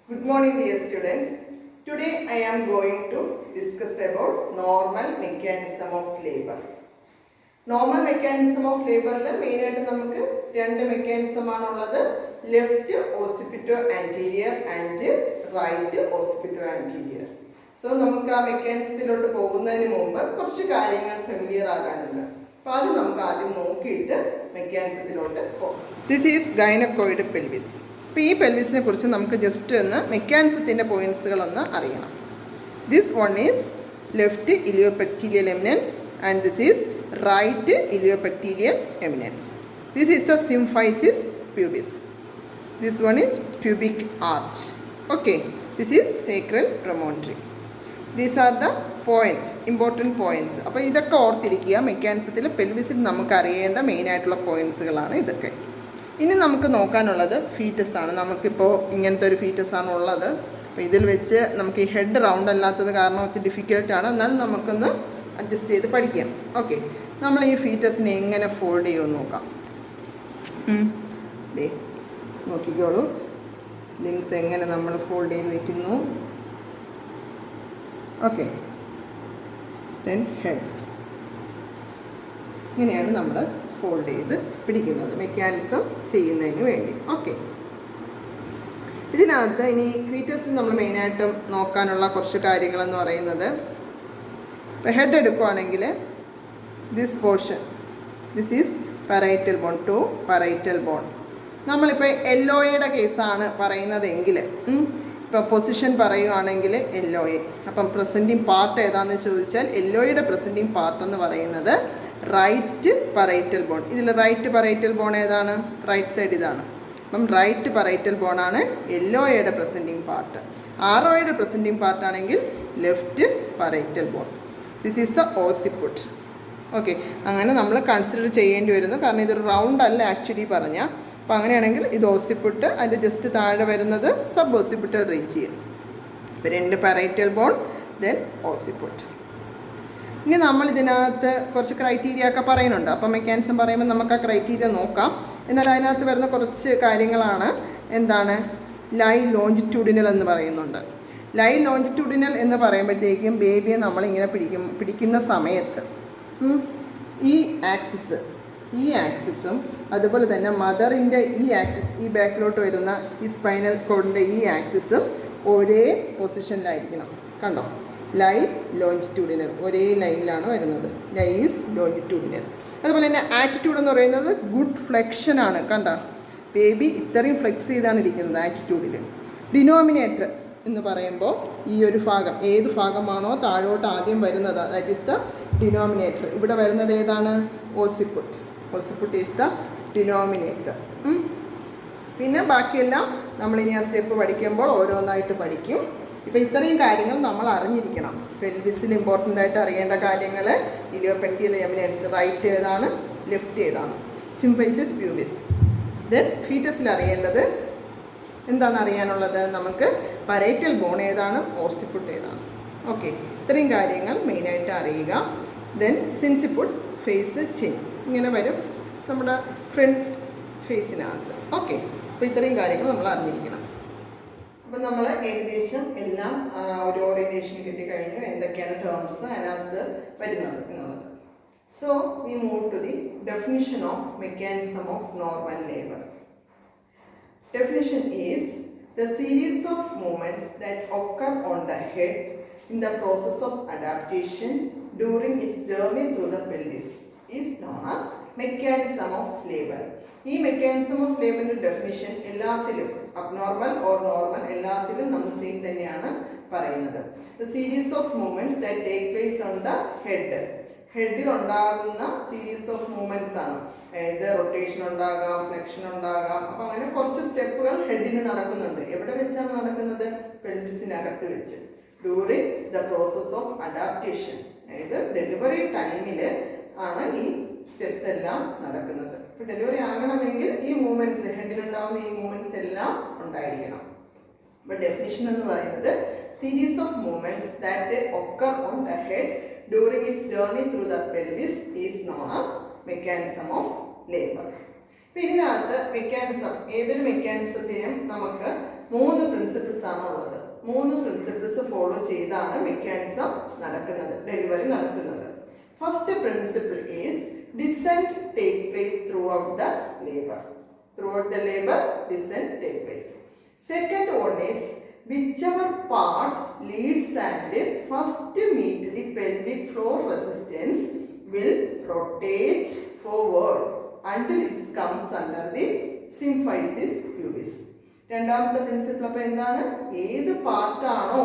Good morning, dear students. Today I am going to discuss about normal mechanism of labor. Normal mechanism of labor main ആയിട്ട് നമുക്ക് രണ്ട് mechanism ആണുള്ളത്. Left occipito anterior and right occipito anterior. So നമുക്ക് ആ മെക്കാനിസത്തിലോട്ട് പോകുന്നതിന് മുമ്പ് കുറച്ച് കാര്യങ്ങൾ ഫെമിലിയർ ആകാനുണ്ട്. അപ്പോൾ അത് നമുക്ക് ആദ്യം നോക്കിയിട്ട് മെക്കാനിസത്തിലോട്ട് പോകാം. This is gynaecoid pelvis. അപ്പോൾ ഈ പെൽവിസിനെ കുറിച്ച് നമുക്ക് ജസ്റ്റ് ഒന്ന് മെക്കാനിസത്തിൻ്റെ പോയിൻറ്റ്സുകളൊന്ന് അറിയണം. This one is left iliopectineal eminence and this is right iliopectineal eminence. This is the symphysis pubis. This one is pubic arch. Okay, this is sacral promontory. These are the points, important points. അപ്പോൾ ഇതൊക്കെ ഓർത്തിരിക്കുക. മെക്കാനിസത്തിൽ പെൽവിസിൽ നമുക്ക് അറിയേണ്ട മെയിനായിട്ടുള്ള പോയിൻറ്റ്സുകളാണ് ഇതൊക്കെ. ഇനി നമുക്ക് നോക്കാനുള്ളത് foetus ആണ്. നമുക്കിപ്പോൾ ഇങ്ങനത്തെ ഒരു ഫീറ്റസ് ആണ് ഉള്ളത്. അപ്പോൾ ഇതിൽ വെച്ച് നമുക്ക് ഈ ഹെഡ് റൗണ്ട് അല്ലാത്തത് കാരണം ഒത്തിരി ഡിഫിക്കൽട്ടാണ്. എന്നാലും നമുക്കൊന്ന് അഡ്ജസ്റ്റ് ചെയ്ത് പഠിക്കാം. ഓക്കെ, നമ്മൾ ഈ ഫീറ്റസിനെ എങ്ങനെ ഫോൾഡ് ചെയ്യുമെന്ന് നോക്കാം. നോക്കിക്കോളൂ, ലിങ്സ് എങ്ങനെ നമ്മൾ ഫോൾഡ് ചെയ്ത് വയ്ക്കുന്നു. Okay, then head. ഇങ്ങനെയാണ് നമ്മൾ ഫോൾഡ് ചെയ്ത് പിടിക്കുന്നത് മെക്കാനിസം ചെയ്യുന്നതിന് വേണ്ടി. ഓക്കെ, ഇതിനകത്ത് ഇനി ഫീറ്റസിൽ നമ്മൾ മെയിനായിട്ടും നോക്കാനുള്ള കുറച്ച് കാര്യങ്ങളെന്ന് പറയുന്നത്, ഇപ്പോൾ ഹെഡ് എടുക്കുകയാണെങ്കിൽ this portion, this is parietal bone to parietal bone. നമ്മളിപ്പോൾ എല്ലോയുടെ കേസാണ് പറയുന്നതെങ്കിൽ, ഇപ്പോൾ പൊസിഷൻ പറയുകയാണെങ്കിൽ എല്ലോയെ, അപ്പം പ്രസൻറ്റിങ് പാർട്ട് ഏതാണെന്ന് ചോദിച്ചാൽ എല്ലോയുടെ പ്രസൻറ്റിങ് പാർട്ട് എന്ന് പറയുന്നത് റൈറ്റ് പറൈറ്റൽ ബോൺ. ഇതിൽ റൈറ്റ് പറൈറ്റൽ ബോൺ ഏതാണ്? റൈറ്റ് സൈഡ് ഇതാണ്. അപ്പം റൈറ്റ് പറൈറ്റൽ ബോണാണ് എല്ലോയുടെ പ്രസൻറ്റിങ് പാർട്ട്. ആറോയുടെ പ്രസൻറ്റിങ് പാർട്ടാണെങ്കിൽ left parietal bone. This is the occiput. Okay, അങ്ങനെ നമ്മൾ കൺസിഡർ ചെയ്യേണ്ടി വരുന്നു. കാരണം ഇതൊരു റൗണ്ട് അല്ല ആക്ച്വലി പറഞ്ഞാൽ. അപ്പോൾ അങ്ങനെയാണെങ്കിൽ ഇത് ഓസിപ്പുട്ട്, അതിൻ്റെ ജസ്റ്റ് താഴെ വരുന്നത് സബ് ഓസിപ്പിറ്റൽ റീജിയൻ. ഇപ്പോൾ രണ്ട് പറൈറ്റൽ ബോൺ, ദെൻ ഓസിപ്പുട്ട്. ഇനി നമ്മൾ ഇതിനകത്ത് കുറച്ച് ക്രൈറ്റീരിയ ഒക്കെ പറയുന്നുണ്ട്. അപ്പം മെക്കാനിസം പറയുമ്പോൾ നമുക്ക് ആ ക്രൈറ്റീരിയ നോക്കാം. എന്നാൽ അതിനകത്ത് വരുന്ന കുറച്ച് കാര്യങ്ങളാണ് എന്താണ് ലൈ ലോഞ്ചിറ്റ്യൂഡിനൽ എന്ന് പറയുന്നുണ്ട്. ലൈ ലോഞ്ചിറ്റ്യൂഡിനൽ എന്ന് പറയുമ്പോഴത്തേക്കും ബേബിയെ നമ്മളിങ്ങനെ പിടിക്കുന്ന സമയത്ത് ഈ ആക്സിസും അതുപോലെ തന്നെ മദറിൻ്റെ ഈ ആക്സിസ്, ഈ ബാക്കിലോട്ട് വരുന്ന ഈ സ്പൈനൽ കോഡിൻ്റെ ഈ ആക്സിസും ഒരേ പൊസിഷനിലായിരിക്കണം. കണ്ടോ, ലൈ ലോഞ്ചിറ്റ്യൂഡിനൽ, ഒരേ ലൈനിലാണ് വരുന്നത്. ലൈ ഈസ് ലോഞ്ചിറ്റ്യൂഡിനൽ. അതുപോലെ തന്നെ ആറ്റിറ്റ്യൂഡ് എന്ന് പറയുന്നത് ഗുഡ് ഫ്ലെക്ഷനാണ്. കണ്ട, ബേബി ഇത്രയും ഫ്ലെക്സ് ചെയ്താണ് ഇരിക്കുന്നത് ആറ്റിറ്റ്യൂഡിൽ. ഡിനോമിനേറ്റർ എന്ന് പറയുമ്പോൾ ഈ ഒരു ഭാഗം, ഏത് ഭാഗമാണോ താഴോട്ട് ആദ്യം വരുന്നത്, ദാറ്റ് ഈസ് ദ ഡിനോമിനേറ്റർ. ഇവിടെ വരുന്നത് ഏതാണ്? ഓസിപ്പുട്ട്. ഓസിപ്പുട്ട് ഈസ് ദ ഡിനോമിനേറ്റർ. പിന്നെ ബാക്കിയെല്ലാം നമ്മളിനി ആ സ്റ്റെപ്പ് പഠിക്കുമ്പോൾ ഓരോന്നായിട്ട് പഠിക്കും. ഇപ്പോൾ ഇത്രയും കാര്യങ്ങൾ നമ്മൾ അറിഞ്ഞിരിക്കണം. പെൽവിസിൽ ഇമ്പോർട്ടൻ്റ് ആയിട്ട് അറിയേണ്ട കാര്യങ്ങൾ, ഇലിയോപെക്ടീരിയൽ എമിനൻസ്, റൈറ്റ് ഏതാണ്, ലെഫ്റ്റ് ഏതാണ്, സിംഫൈസിസ് പ്യൂബിസ്. ദെൻ ഫീറ്റസിൽ അറിയേണ്ടത് എന്താണ് അറിയാനുള്ളത്, നമുക്ക് പറൈറ്റൽ ബോൺ ഏതാണ്, ഓസിപ്പുട്ട് ഏതാണ്. ഓക്കെ, ഇത്രയും കാര്യങ്ങൾ മെയിനായിട്ട് അറിയുക. ദെൻ സിൻസിപ്പുട്ട്, ഫേസ്, ചിൻ, ഇങ്ങനെ വരും നമ്മുടെ ഫ്രണ്ട് ഫേസിനകത്ത്. ഓക്കെ, അപ്പോൾ ഇത്രയും കാര്യങ്ങൾ നമ്മൾ അറിഞ്ഞിരിക്കണം. അപ്പം നമ്മൾ ഏകദേശം എല്ലാം ഒരു ഓറിയൻറ്റേഷൻ കിട്ടിക്കഴിഞ്ഞു, എന്തൊക്കെയാണ് ടേംസ് അതിനകത്ത് വരുന്നത് എന്നുള്ളത്. So we move to the definition of mechanism of normal labour. Definition is the series of movements that occur on the head in the process of adaptation during its journey through the pelvis is known as mechanism of labor. ഈ mechanism of ലേബറിൻ്റെ definition എല്ലാത്തിലും, abnormal or normal, എല്ലാത്തിലും നമ്മൾ same തന്നെയാണ് പറയുന്നത്. The series of movements that take place on the head. ഹെഡിൽ ഉണ്ടാകുന്ന series of movements ആണ്. അതായത് rotation ഉണ്ടാകാം, ഫ്ലെക്ഷൻ ഉണ്ടാകാം. അപ്പോൾ അങ്ങനെ കുറച്ച് സ്റ്റെപ്പുകൾ ഹെഡിന് നടക്കുന്നുണ്ട്. എവിടെ വെച്ചാണ് നടക്കുന്നത്? പെൽവിസിനകത്ത് വെച്ച്. During the process of adaptation, അതായത് ഡെലിവറി ടൈമിൽ ആണ് ഈ സ്റ്റെപ്സ് എല്ലാം നടക്കുന്നത്. ഇപ്പോൾ ഡെലിവറി ആകണമെങ്കിൽ ഈ മൂവ്മെൻറ്റ്സ്, ഹെഡിലുണ്ടാകുന്ന ഈ മൂവ്മെൻറ്റ്സ് എല്ലാം ഉണ്ടായിരിക്കണം. അപ്പോൾ ഡെഫിനിഷൻ എന്ന് പറയുന്നത് series of movements that occur on the head during its journey through the pelvis is known as mechanism of labor. ഇപ്പോൾ ഇതിനകത്ത് മെക്കാനിസം, ഏതൊരു മെക്കാനിസത്തിനും നമുക്ക് 3 പ്രിൻസിപ്പിൾസ് ആണ് ഉള്ളത്. 3 പ്രിൻസിപ്പിൾസ് ഫോളോ ചെയ്താണ് മെക്കാനിസം നടക്കുന്നത്, ഡെലിവറി നടക്കുന്നത്. First principle is descent take place through out the labour. Throughout the labor, descent take place. Second one is whichever part leads and first meet the pelvic floor resistance will rotate forward until it comes under the symphysis pubis. രണ്ടാമത്തെ principle അപ്പോൾ എന്താണ്? ഏത് പാർട്ടാണോ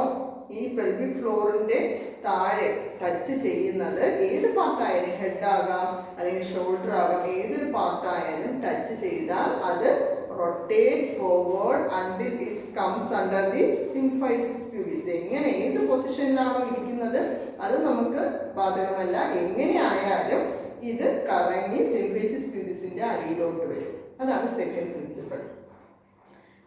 ഈ pelvic ഫ്ലോറിന്റെ താഴെ touch ചെയ്യുന്നത്, ഏത് പാർട്ടായാലും, head ആകാം അല്ലെങ്കിൽ ഷോൾഡർ ആകാം, ഏതൊരു പാർട്ടായാലും ടച്ച് ചെയ്താൽ അത് rotate forward until it's comes under the symphysis pubis. എങ്ങനെ ഏത് പൊസിഷനിലാണോ ഇരിക്കുന്നത് അത് നമുക്ക് ബാധകമല്ല. എങ്ങനെ ആയാലും ഇത് കറങ്ങി സിംഫൈസിസ് പ്യൂബിസിന്റെ അടിയിലോട്ട് വരും. അതാണ് second principle.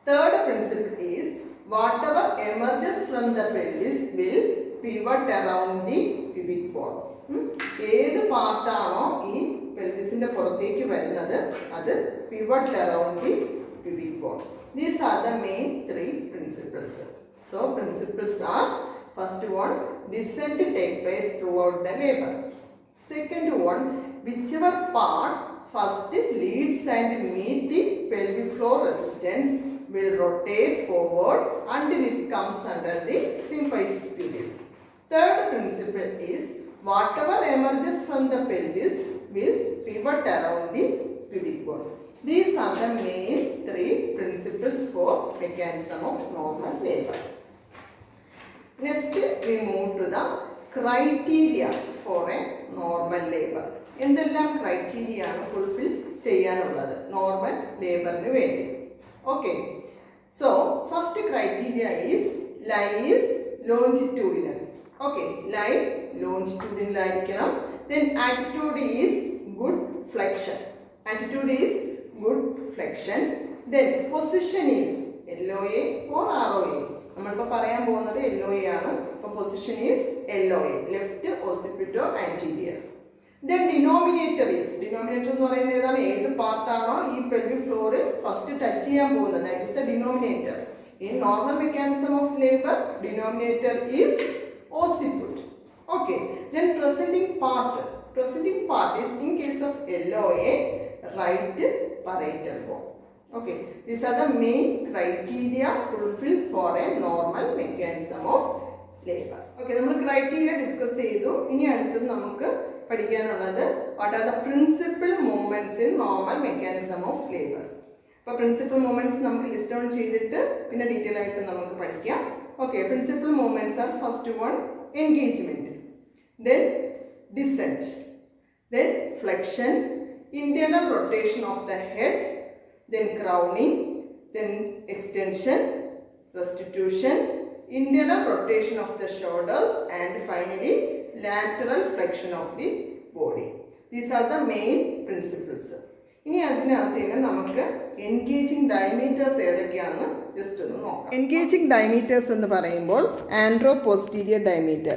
Third principle is whatever emerges from the pelvis will pivot around the pubic bone. ഏത് പാർട്ടാണോ ഈ പെൽവിസിന്റെ പുറത്തേക്ക് വരുന്നത് അത് pivot around the pubic bone. These are the main 3 principles. So principles are: first one, descent take place throughout the labor. Second one, whichever part first leads and meet the pelvic floor resistance will rotate forward until it comes under the symphysis pubis. Third principle is whatever emerges from the pelvis will pivot around the pubic bone. These are the main 3 principles for mechanism of normal labor. Next we move to the criteria for a normal labor. എന്തെല്ലാം criteria ആണ് fulfil ചെയ്യാനുള്ളത് normal ലേബറിന് വേണ്ടി? Okay, so first criteria is lie is longitudinal. Okay, lie longitudinal ആയിരിക്കണം. Then attitude is good flexion. Attitude is good flexion. Then position is LOA or ROA. നമ്മളിപ്പോൾ പറയാൻ പോകുന്നത് LOA ആണ്. അപ്പോൾ position is LOA, left occipito anterior. Then denominator എന്ന് പറയുന്നത് ഏതാണ്? ഏത് പാർട്ടാണോ ഈ പെൽവിക് ഫ്ലോറിൽ ഫസ്റ്റ് ടച്ച് ചെയ്യാൻ പോകുന്നത്, that is the denominator. In normal mechanism of labor, denominator is occiput. Okay, then presenting part is in case of LOA right parietal bone. Okay, these are the main criteria fulfilled for a normal mechanism of labor. Okay, നമ്മൾ criteria discuss ചെയ്തു. ഇനി അടുത്തത് നമുക്ക് പഠിക്കാനുള്ളത് what are the principal movements in normal mechanism of labour. അപ്പോൾ principal movements നമുക്ക് list down ചെയ്തിട്ട് പിന്നെ ഡീറ്റെയിൽ ആയിട്ട് നമുക്ക് പഠിക്കാം. Okay, principal movements are: first one engagement, then descent, then flexion, internal rotation of the head, then crowning, then extension, restitution, internal rotation of the shoulders, and finally lateral flexion of the body. These are the main principles. ഇനി അതിനകത്ത് തന്നെ നമുക്ക് engaging diameters ഏതൊക്കെയാണെന്ന് just ഒന്ന് നോക്കാം. Engaging diameters എന്ന് പറയുമ്പോൾ ആൻഡ്രോ posterior diameter.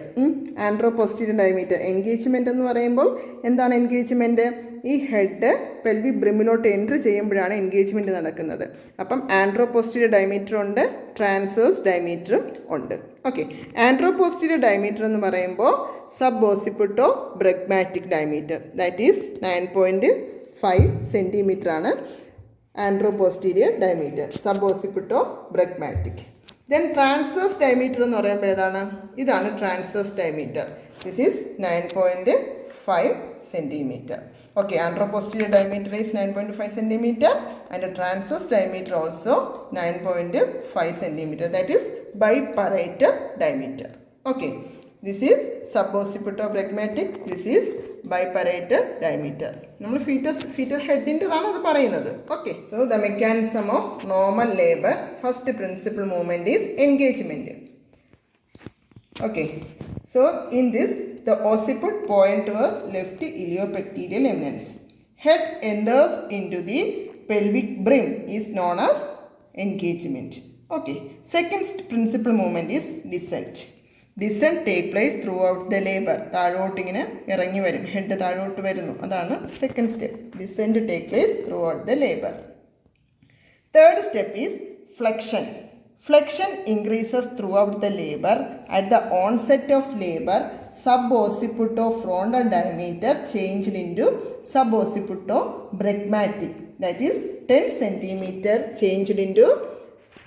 Engagement എന്ന് പറയുമ്പോൾ എന്താണ് എൻഗേജ്മെന്റ്? ഈ ഹെഡ് പെൽവിക് ബ്രിമിലോട്ട് എൻട്രി ചെയ്യുമ്പോഴാണ് എൻഗേജ്മെന്റ് നടക്കുന്നത്. അപ്പം ആൻഡ്രോ പോസ്റ്റീരിയർ ഡയമീറ്റർ ഉണ്ട്, ട്രാൻസ്വേഴ്സ് ഡയമീറ്ററും ഉണ്ട്. ഓക്കെ, ആൻഡ്രോ പോസ്റ്റീരിയർ ഡയമീറ്റർ എന്ന് പറയുമ്പോൾ sub occipito bregmatic diameter, that is 9.5 centimetre ആണ് antero posterior diameter, sub occipito bregmatic. Then transverse diameter എന്ന് പറയുമ്പോൾ ഏതാണ്? ഇതാണ് transverse diameter. This is 9.5 centimetre. Okay, anteroposterior diameter is 9.5 centimeter and the transverse diameter also 9.5 centimeter. That is biparietal diameter. Okay, this is suboccipitobregmatic. This is biparietal diameter. നമ്മൾ fetal head ന്റെ ആണ് അത് പറയുന്നത്. Okay, so the mechanism of normal labor, first principal movement is engagement. Okay, so in this the occiput point towards left iliopectoral eminence. Head enters into the pelvic brim is known as engagement. Okay. Second principal movement is descent. Descent take place throughout the labor. താഴോട്ട് ഇങ്ങനെ ഇറങ്ങി വരും, head താഴോട്ട് വരുന്നു, അതാണ് second step. Descent take place throughout the labor. Third step is flexion. Flexion increases throughout the labor. At the onset of labor, subocciput of frontal diameter changed into subocciput of bregmatic. That is 10 centimeter changed into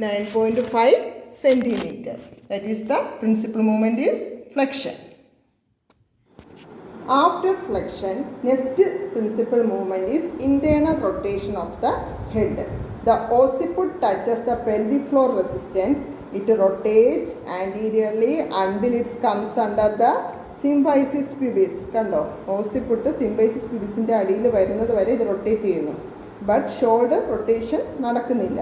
9.5 centimeter. That is the principal movement is flexion. After flexion, next principal movement is internal rotation of the head. The occiput touches the pelvic floor resistance. It rotates anteriorly until it comes under the symphysis pubis. കണ്ടോ, ഓസിപ്പുട്ട് സിംബൈസിസ് പ്യൂബിസിൻ്റെ അടിയിൽ വരുന്നത് വരെ ഇത് rotate ചെയ്യുന്നു. But shoulder rotation നടക്കുന്നില്ല.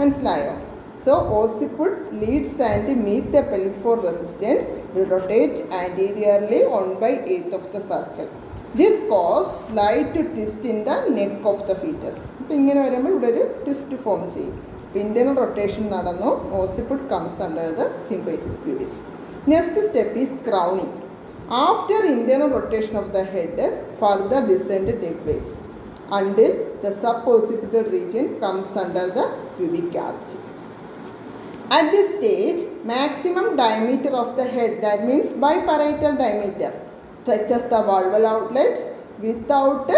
മനസ്സിലായോ? So occiput leads and meet the pelvic floor resistance. Will rotate anteriorly 1/8 of the circle. This causes slight twist in the neck of the fetus. അപ്പോൾ ഇങ്ങനെ വരുമ്പോൾ ഇവിടെ ഒരു ട്വിസ്റ്റ് ഫോം ചെയ്യും. Internal rotation നടന്നു. Occiput comes under the symphysis pubis. Next step is crowning. After internal rotation of the head, further descent takes place until the suboccipital region comes under the pubic arch. At this stage, maximum diameter of the head, that means biparietal diameter, stretches the vulval outlet without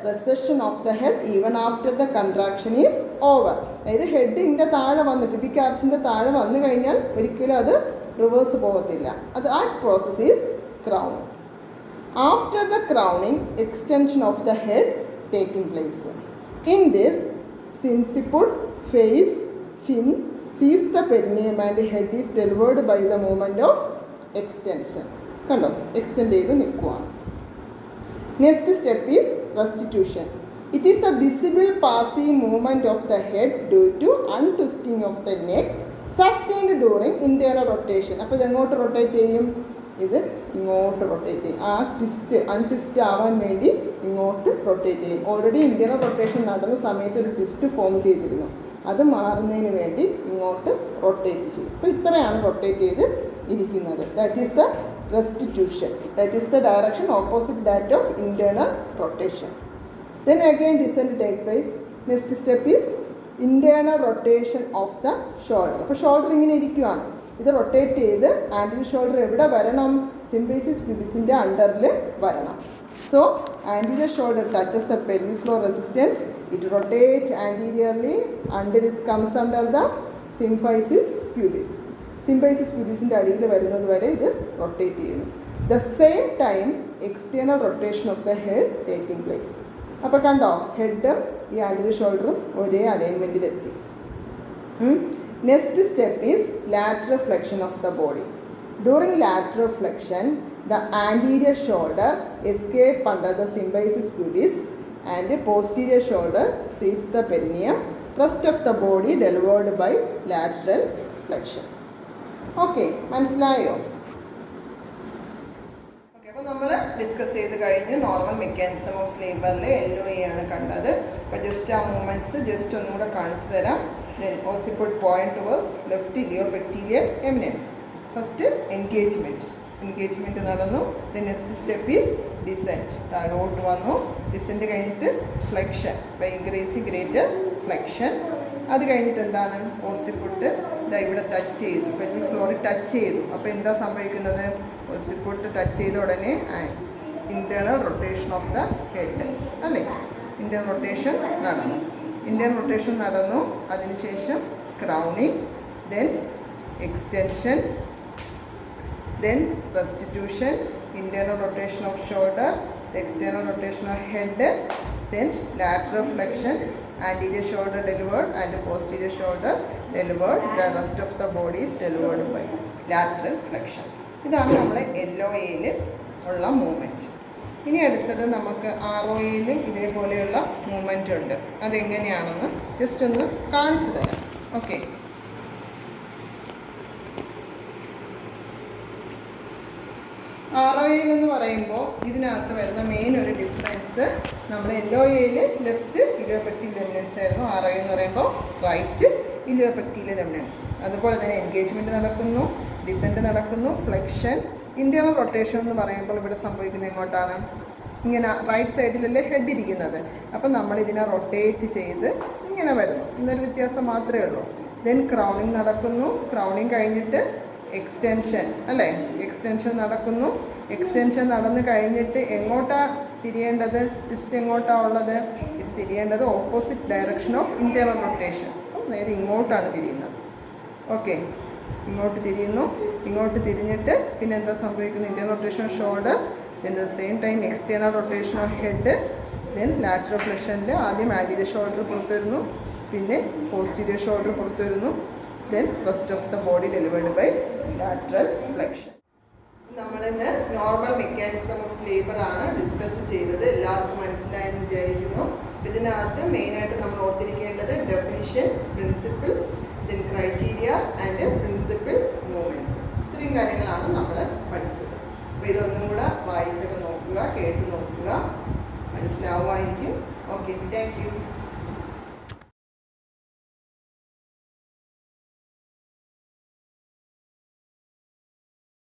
recession of the head even after the contraction is over. അതായത് ഹെഡിൻ്റെ താഴെ വന്ന് പുബിക് ആർച്ചിൻ്റെ താഴെ വന്നു കഴിഞ്ഞാൽ ഒരിക്കലും അത് reverse പോകത്തില്ല. അത് ആ process is crowning. After the crowning, extension of the head taking place. In this, sinciput, face, chin sees the perineum and the head is delivered by the movement of extension. കണ്ടോ, extend ചെയ്ത് നിൽക്കുവാണ്. Next step is restitution. It is the visible passive movement of the head due to untwisting of the neck sustained during internal rotation. അപ്പോൾ ഇത് എങ്ങോട്ട് rotate ചെയ്യും? ഇത് ഇങ്ങോട്ട് rotate ചെയ്യും. ആ അൺട്വിസ്റ്റ് ആവാൻ വേണ്ടി ഇങ്ങോട്ട് റൊട്ടേറ്റ് ചെയ്യും. ഓൾറെഡി ഇൻറ്റേർണൽ റൊട്ടേഷൻ നടന്ന സമയത്ത് ഒരു ട്വിസ്റ്റ് ഫോം ചെയ്തിരുന്നു. അത് മാറുന്നതിന് വേണ്ടി ഇങ്ങോട്ട് റൊട്ടേറ്റ് ചെയ്യും. അപ്പോൾ ഇത്രയാണ് റൊട്ടേറ്റ് ചെയ്ത് ഇരിക്കുന്നത്. That is the restitution. That is the direction opposite that of internal rotation. Then again descend take place. Next step is internal rotation of the shoulder. അപ്പോൾ ഷോൾഡർ ഇങ്ങനെ ഇരിക്കുകയാണ്. ഇത് റൊട്ടേറ്റ് ചെയ്ത് ആൻറ്റീരിയർ ഷോൾഡർ എവിടെ വരണം? സിംബൈസിസ് പ്യൂബിസിൻ്റെ അണ്ടറിൽ വരണം. So anterior shoulder touches the pelvic floor resistance. It rotates anteriorly until it comes under the symphysis pubis. Symphysis pubisൻ്റെ അടിയിൽ വരുന്നത് വരെ ഇത് റൊട്ടേറ്റ് ചെയ്യുന്നു. The same time external rotation of the head taking place. അപ്പോൾ കണ്ടോ, ഹെഡും ഈ ആൻറ്റീരിയർ ഷോൾഡറും ഒരേ അലൈൻമെൻറ്റിലെത്തി. Next step is lateral flexion of the body. During lateral flexion, the anterior shoulder escapes under the symphysis pubis and the posterior shoulder sees the perineum. Rest of the body delivered by lateral flexion. Okay, മനസ്സിലായോ? Okay, അപ്പോൾ നമ്മൾ discuss ചെയ്ത് കഴിഞ്ഞ് normal mechanism of ലേബറിൽ LOA ആണ് കണ്ടത്. അപ്പോൾ just ആ movements just ഒന്നും കൂടെ കാണിച്ചു തരാം. Then occiput point towards left iliopectineal eminence. First engagement നടന്നു. Next step is descent. താഴോട്ട് വന്നു. ഡിസെൻറ്റ് കഴിഞ്ഞിട്ട് flexion by increasing greater flexion. അത് കഴിഞ്ഞിട്ട് എന്താണ്? ഓസിപ്പുട്ട് ഇതാ ഇവിടെ ടച്ച് ചെയ്തു, പെൽവിക് ഫ്ലോറിൽ ടച്ച് ചെയ്തു. അപ്പോൾ എന്താ സംഭവിക്കുന്നത്? ഓസിപ്പുട്ട് ടച്ച് ചെയ്ത ഉടനെ internal rotation of the head അല്ലേ? ഇൻറ്റേർണൽ റൊട്ടേഷൻ നടന്നു. അതിനുശേഷം crowning, then extension, then restitution, internal rotation of shoulder, the external rotation of head, then lateral flexion, anterior shoulder delivered and posterior shoulder delivered. The rest of the body is delivered by lateral flexion. ഇതാണ് നമ്മുടെ LOAയിൽ ഉള്ള movement. ഇനി അടുത്തത് നമുക്ക് ROAയിലും ഇതേപോലെയുള്ള movement ഉണ്ട്. അതെങ്ങനെയാണെന്ന് just ഒന്ന് കാണിച്ചു തരാം. ഓക്കെ, ROA എന്ന് പറയുമ്പോൾ ഇതിനകത്ത് വരുന്ന മെയിൻ ഒരു ഡിഫറൻസ്, നമ്മൾ LOAയിൽ ലെഫ്റ്റ് ഇലിയോപെക്റ്റിയൽ എമിനൻസ് ആയിരുന്നു, ROA എന്ന് പറയുമ്പോൾ റൈറ്റ് ഇലിയോപെക്റ്റിയൽ എമിനൻസ്. അതുപോലെ തന്നെ എൻഗേജ്മെൻറ്റ് നടക്കുന്നു, ഡിസെൻറ്റ് നടക്കുന്നു, ഫ്ലെക്ഷൻ, ഇൻറ്റേർണൽ റൊട്ടേഷൻ എന്ന് പറയുമ്പോൾ ഇവിടെ സംഭവിക്കുന്നത് എങ്ങോട്ടാണ്? ഇങ്ങനെ റൈറ്റ് സൈഡിലല്ലേ ഹെഡ് ഇരിക്കുന്നത്. അപ്പം നമ്മളിതിനെ റൊട്ടേറ്റ് ചെയ്ത് ഇങ്ങനെ വരുന്നു. ഇന്നൊരു വ്യത്യാസം മാത്രമേ ഉള്ളൂ. ദെൻ ക്രൗണിങ് നടക്കുന്നു. ക്രൗണിങ് കഴിഞ്ഞിട്ട് എക്സ്റ്റൻഷൻ അല്ലേ, എക്സ്റ്റൻഷൻ നടക്കുന്നു. എക്സ്റ്റൻഷൻ നടന്നു കഴിഞ്ഞിട്ട് എങ്ങോട്ടാണ് തിരിയേണ്ടത്? ടിസ്റ്റ് എങ്ങോട്ടാണ് ഉള്ളത്? ഇത് തിരിയേണ്ടത് opposite direction of internal rotation. അപ്പം നേരെ ഇങ്ങോട്ടാണ് തിരിയുന്നത്. ഓക്കെ, ഇങ്ങോട്ട് തിരിയുന്നു. ഇങ്ങോട്ട് തിരിഞ്ഞിട്ട് പിന്നെ എന്താ സംഭവിക്കുന്നത്? Internal rotation of shoulder, then the same time external rotation of head, then lateral ഫ്ലെക്ഷനിൽ ആദ്യം ആൻറ്റീരിയർ ഷോൾഡർ പുറത്തു വരുന്നു, പിന്നെ പോസ്റ്റീരിയർ ഷോൾഡർ പുറത്തു വരുന്നു, then rest of the body delivered by lateral flexion. നമ്മളിന്ന് നോർമൽ മെക്കാനിസം ഓഫ് ലേബർ ആണ് discuss ചെയ്തത്. എല്ലാവർക്കും മനസ്സിലായെന്ന് വിചാരിക്കുന്നു. ഇതിനകത്ത് മെയിനായിട്ട് നമ്മൾ ഓർത്തിരിക്കേണ്ടത് definition, principles, then criterias and principle movements. ഇത്രയും കാര്യങ്ങളാണ് നമ്മൾ പഠിച്ചത്. അപ്പോൾ ഇതൊന്നും കൂടെ വായിച്ചൊക്കെ നോക്കുക, കേട്ട് നോക്കുക, മനസ്സിലാവുമായിരിക്കും. Okay, thank you.